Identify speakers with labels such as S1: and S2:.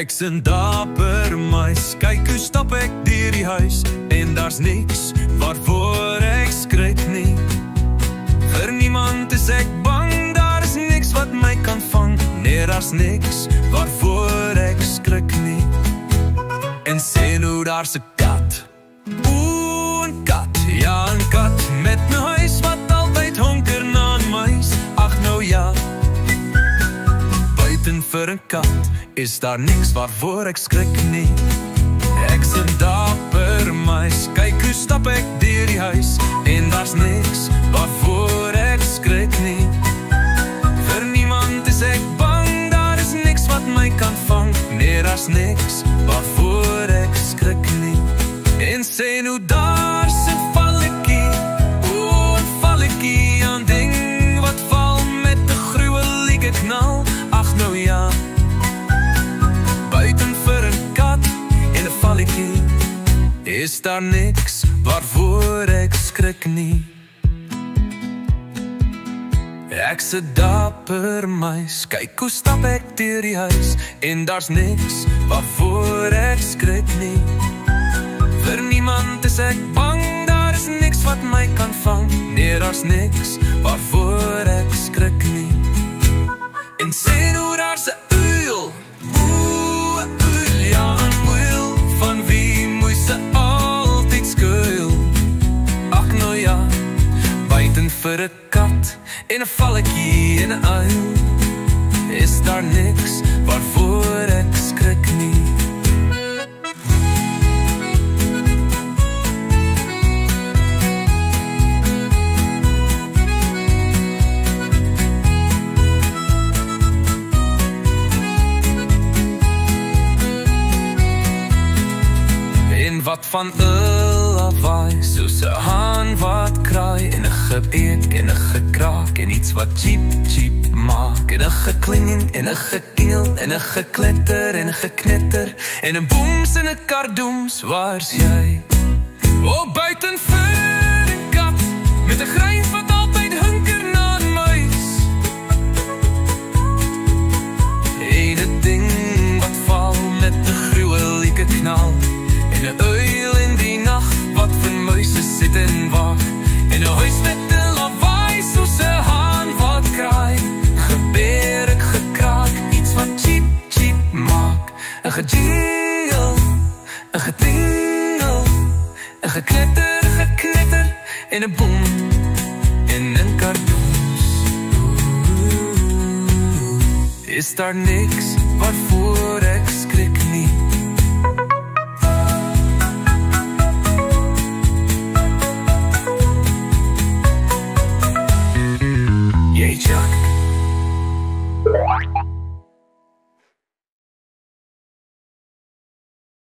S1: Ek's 'n dapper muis, kyk hoe stap ek deur die huis, en daar's niks waarvoor ek skrik nie. Vir niemand is ek bang, daar is niks wat my kan vang. Nee, daar's niks waarvoor ek skrik nie. En sê nou daar's 'n kat, oeh, 'n kat, ja, 'n kat met 'n huis wat altyd honker na 'n muis. Ag nou ja, buiten vir 'n kat is daar niks waarvoor ek skrik nie. Ek's 'n dapper muis, kyk hoe stap ek deur die huis, en daar's niks waarvoor ek skrik nie. Vir niemand is ek bang, daar is niks wat my kan vang. Nee, daar's niks waarvoor ek skrik nie. En sê nou daar's 'n valletjie, oeh, 'n valletjie, 'n ding wat val met 'n gruwelige knal. Ag nou ja, buiten vir 'n kat en 'n valletjie is daar niks waarvoor ek skrik nie. Ek's 'n dapper muis, kyk hoe stap ek deur die huis, en daar's niks waarvoor ek skrik nie. Vir niemand is ek bang, daar is niks wat my kan vang. Nee, daar's niks waarvoor ek skrik nie. En sê nou daar's 'n uil, oeh, 'n uil, ja, 'n uil, van wie moes se altyd skuil. Ag nou ja, buiten vir 'n kat en 'n valletjie en 'n uil is daar niks waarvoor ek skrik nie. Wat van 'n lawaai, soos 'n haan wat kraai, en 'n gebeek en 'n gekraak, en iets wat cheep, cheep maak, en 'n gekling en 'n gekingel, en 'n gekletter en 'n geknetter, en 'n booms en 'n kardoems, waar's jy? O, buiten vir 'n kat, met 'n gryns wat altyd hunker na 'n muis. En 'n ding wat val met 'n gruwelige knal, en 'n uil in die nacht wat vir muise sit en wag, en 'n huis met 'n lawaai soos 'n haan wat kraai, gebeur ek gekraak, iets wat cheep, cheep maak, 'n gejingle, 'n getingel, 'n geknetter, geknetter, en 'n boom en 'n kardoens. Is daar niks waarvoor ek skrik nie.